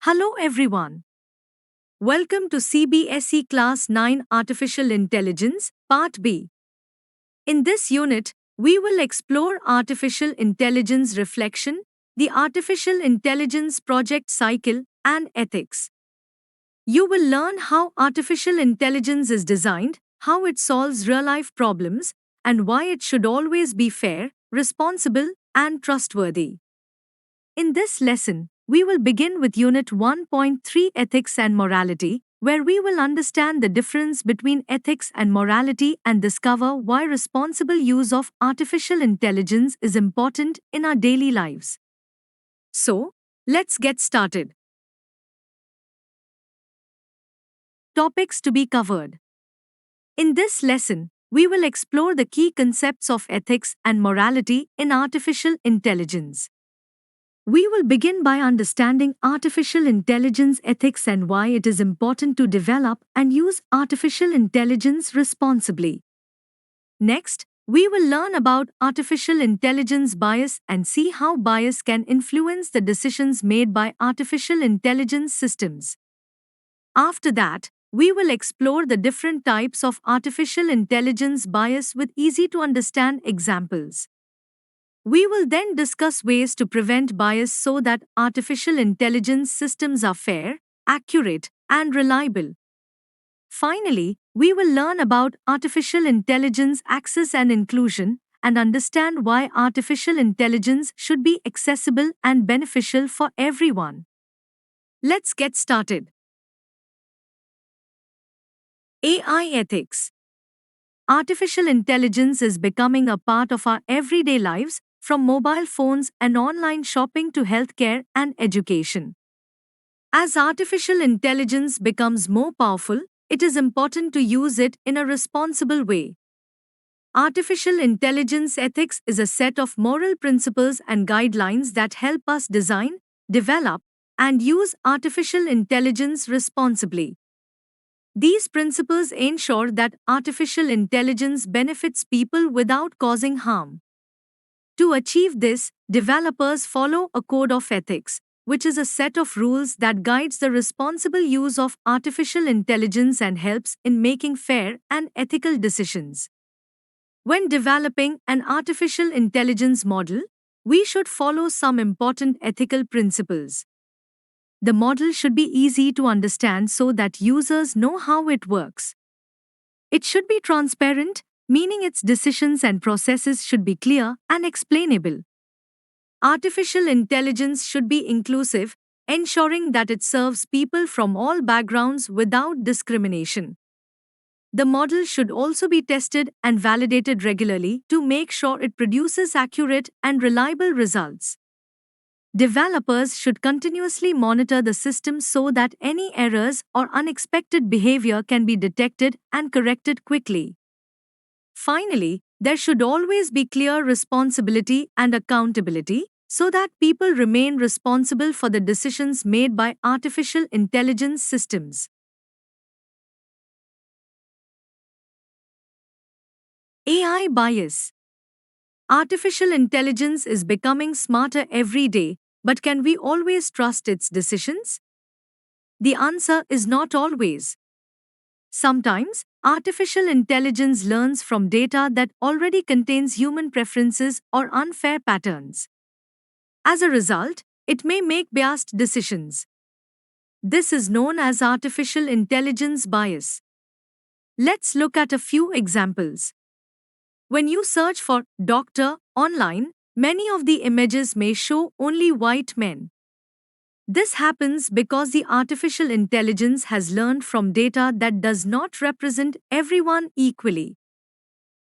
Hello everyone. Welcome to CBSE Class 9 Artificial Intelligence, Part B. In this unit, we will explore artificial intelligence reflection, the artificial intelligence project cycle, and ethics. You will learn how artificial intelligence is designed, how it solves real life problems, and why it should always be fair, responsible, and trustworthy. In this lesson, we will begin with Unit 1.3 Ethics and Morality, where we will understand the difference between ethics and morality and discover why responsible use of artificial intelligence is important in our daily lives. So, let's get started. Topics to be covered. In this lesson, we will explore the key concepts of ethics and morality in artificial intelligence. We will begin by understanding artificial intelligence ethics and why it is important to develop and use artificial intelligence responsibly. Next, we will learn about artificial intelligence bias and see how bias can influence the decisions made by artificial intelligence systems. After that, we will explore the different types of artificial intelligence bias with easy to understand examples. We will then discuss ways to prevent bias so that artificial intelligence systems are fair, accurate, and reliable. Finally, we will learn about artificial intelligence access and inclusion and understand why artificial intelligence should be accessible and beneficial for everyone. Let's get started. AI ethics. Artificial intelligence is becoming a part of our everyday lives, from mobile phones and online shopping to healthcare and education. As artificial intelligence becomes more powerful, it is important to use it in a responsible way. Artificial intelligence ethics is a set of moral principles and guidelines that help us design, develop, and use artificial intelligence responsibly. These principles ensure that artificial intelligence benefits people without causing harm. To achieve this, developers follow a code of ethics, which is a set of rules that guides the responsible use of artificial intelligence and helps in making fair and ethical decisions. When developing an artificial intelligence model, we should follow some important ethical principles. The model should be easy to understand so that users know how it works. It should be transparent, meaning its decisions and processes should be clear and explainable. Artificial intelligence should be inclusive, ensuring that it serves people from all backgrounds without discrimination. The model should also be tested and validated regularly to make sure it produces accurate and reliable results. Developers should continuously monitor the system so that any errors or unexpected behavior can be detected and corrected quickly. Finally, there should always be clear responsibility and accountability so that people remain responsible for the decisions made by artificial intelligence systems. AI bias. Artificial intelligence is becoming smarter every day, but can we always trust its decisions? The answer is not always. Sometimes, artificial intelligence learns from data that already contains human preferences or unfair patterns. As a result, it may make biased decisions. This is known as artificial intelligence bias. Let's look at a few examples. When you search for doctor online, many of the images may show only white men. This happens because the artificial intelligence has learned from data that does not represent everyone equally.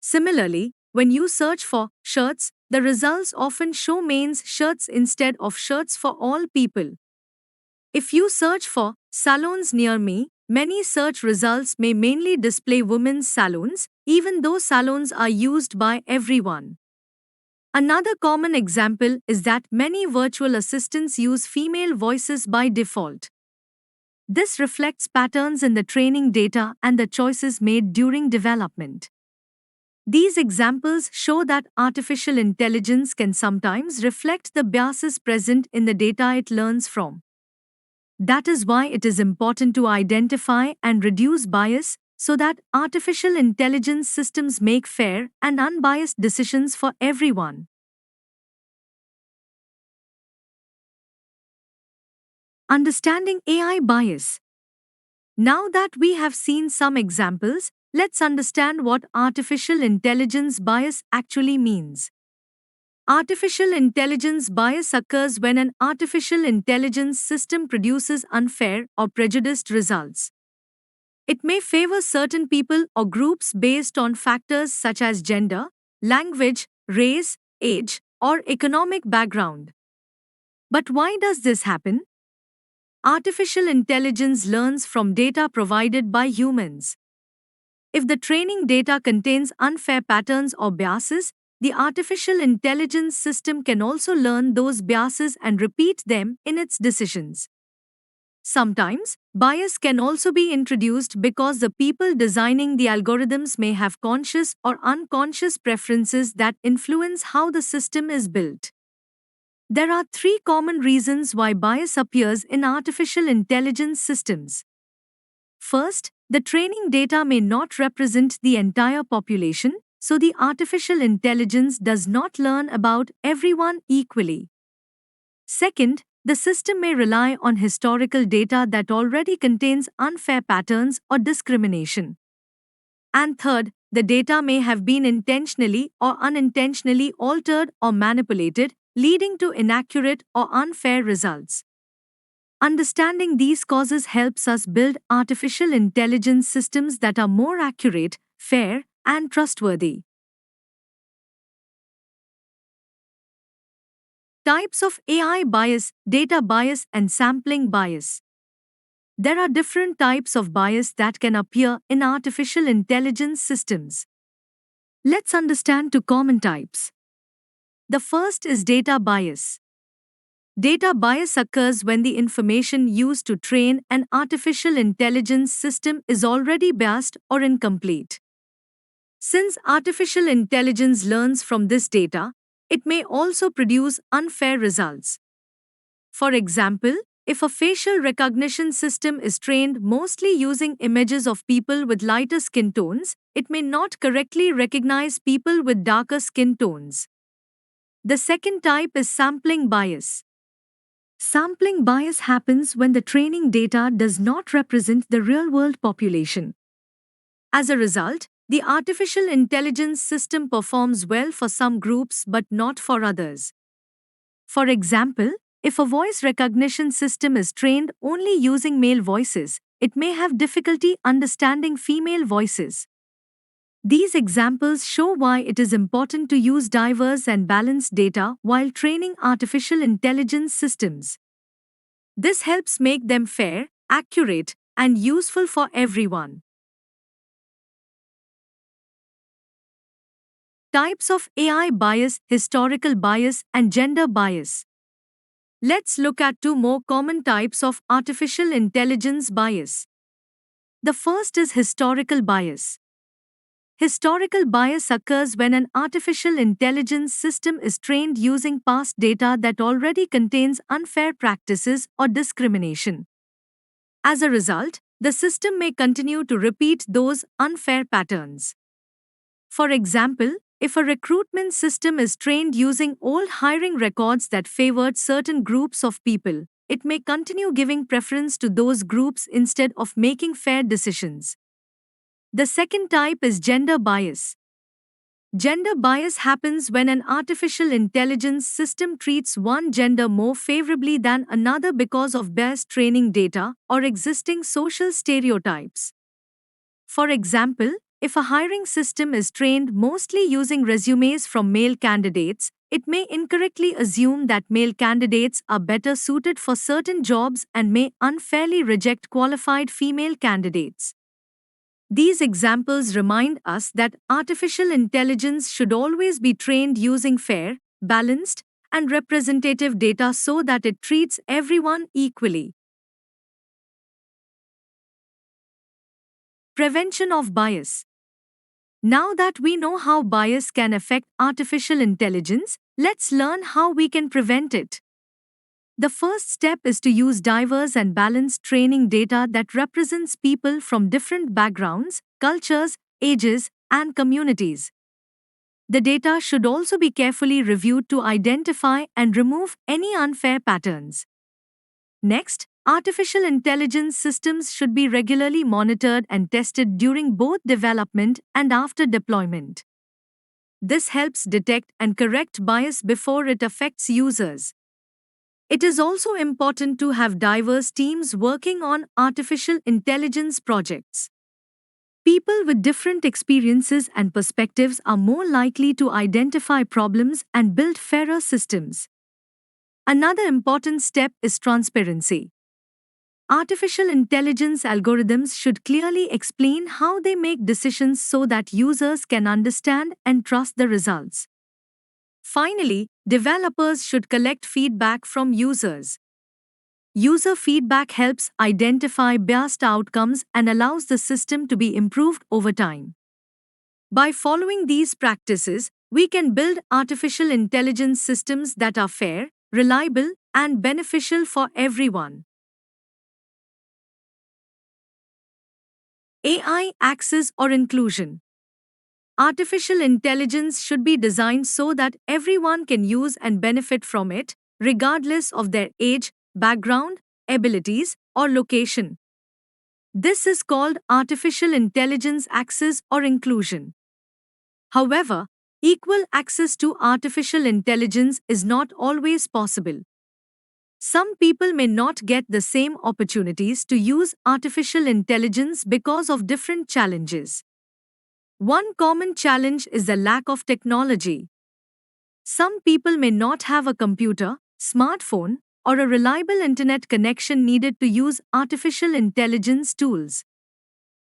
Similarly, when you search for shirts, the results often show men's shirts instead of shirts for all people. If you search for salons near me, many search results may mainly display women's salons, even though salons are used by everyone. Another common example is that many virtual assistants use female voices by default. This reflects patterns in the training data and the choices made during development. These examples show that artificial intelligence can sometimes reflect the biases present in the data it learns from. That is why it is important to identify and reduce bias so that artificial intelligence systems make fair and unbiased decisions for everyone. Understanding AI bias. Now that we have seen some examples, let's understand what artificial intelligence bias actually means. Artificial intelligence bias occurs when an artificial intelligence system produces unfair or prejudiced results. It may favor certain people or groups based on factors such as gender, language, race, age, or economic background. But why does this happen? Artificial intelligence learns from data provided by humans. If the training data contains unfair patterns or biases, the artificial intelligence system can also learn those biases and repeat them in its decisions. Sometimes, bias can also be introduced because the people designing the algorithms may have conscious or unconscious preferences that influence how the system is built. There are three common reasons why bias appears in artificial intelligence systems. First, the training data may not represent the entire population, so the artificial intelligence does not learn about everyone equally. Second, the system may rely on historical data that already contains unfair patterns or discrimination. And third, the data may have been intentionally or unintentionally altered or manipulated, leading to inaccurate or unfair results. Understanding these causes helps us build artificial intelligence systems that are more accurate, fair, and trustworthy. Types of AI bias, data bias, and sampling bias. There are different types of bias that can appear in artificial intelligence systems. Let's understand two common types. The first is data bias. Data bias occurs when the information used to train an artificial intelligence system is already biased or incomplete. Since artificial intelligence learns from this data, it may also produce unfair results. For example, if a facial recognition system is trained mostly using images of people with lighter skin tones, it may not correctly recognize people with darker skin tones. The second type is sampling bias. Sampling bias happens when the training data does not represent the real-world population. As a result, the artificial intelligence system performs well for some groups but not for others. For example, if a voice recognition system is trained only using male voices, it may have difficulty understanding female voices. These examples show why it is important to use diverse and balanced data while training artificial intelligence systems. This helps make them fair, accurate, and useful for everyone. Types of AI bias, historical bias, and gender bias. Let's look at two more common types of artificial intelligence bias. The first is historical bias. Historical bias occurs when an artificial intelligence system is trained using past data that already contains unfair practices or discrimination. As a result, the system may continue to repeat those unfair patterns. For example, if a recruitment system is trained using old hiring records that favored certain groups of people, it may continue giving preference to those groups instead of making fair decisions. The second type is gender bias. Gender bias happens when an artificial intelligence system treats one gender more favorably than another because of biased training data or existing social stereotypes. For example, if a hiring system is trained mostly using resumes from male candidates, it may incorrectly assume that male candidates are better suited for certain jobs and may unfairly reject qualified female candidates. These examples remind us that artificial intelligence should always be trained using fair, balanced, and representative data so that it treats everyone equally. Prevention of bias. Now that we know how bias can affect artificial intelligence, let's learn how we can prevent it. The first step is to use diverse and balanced training data that represents people from different backgrounds, cultures, ages, and communities. The data should also be carefully reviewed to identify and remove any unfair patterns. Next, artificial intelligence systems should be regularly monitored and tested during both development and after deployment. This helps detect and correct bias before it affects users. It is also important to have diverse teams working on artificial intelligence projects. People with different experiences and perspectives are more likely to identify problems and build fairer systems. Another important step is transparency. Artificial intelligence algorithms should clearly explain how they make decisions so that users can understand and trust the results. Finally, developers should collect feedback from users. User feedback helps identify biased outcomes and allows the system to be improved over time. By following these practices, we can build artificial intelligence systems that are fair, reliable, and beneficial for everyone. AI access or inclusion. Artificial intelligence should be designed so that everyone can use and benefit from it, regardless of their age, background, abilities, or location. This is called artificial intelligence access or inclusion. However, equal access to artificial intelligence is not always possible. Some people may not get the same opportunities to use artificial intelligence because of different challenges. One common challenge is the lack of technology. Some people may not have a computer, smartphone, or a reliable internet connection needed to use artificial intelligence tools.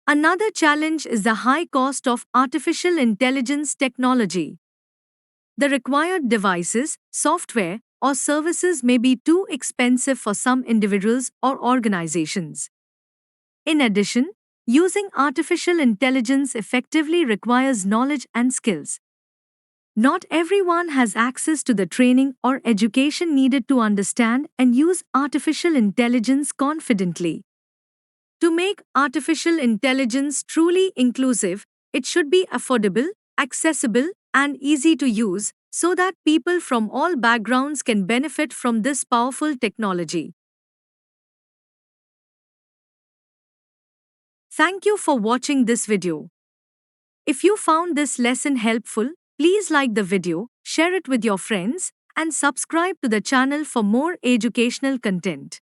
Another challenge is the high cost of artificial intelligence technology. The required devices, software, or services may be too expensive for some individuals or organizations. In addition, using artificial intelligence effectively requires knowledge and skills. Not everyone has access to the training or education needed to understand and use artificial intelligence confidently. To make artificial intelligence truly inclusive, it should be affordable, accessible, and easy to use so that people from all backgrounds can benefit from this powerful technology. Thank you for watching this video. If you found this lesson helpful, please like the video, share it with your friends, and subscribe to the channel for more educational content.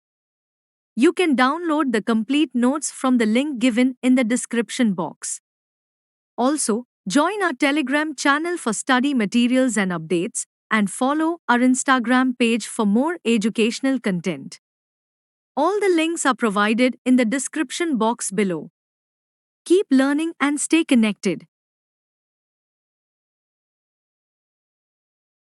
You can download the complete notes from the link given in the description box. Also, join our Telegram channel for study materials and updates, and follow our Instagram page for more educational content. All the links are provided in the description box below. Keep learning and stay connected.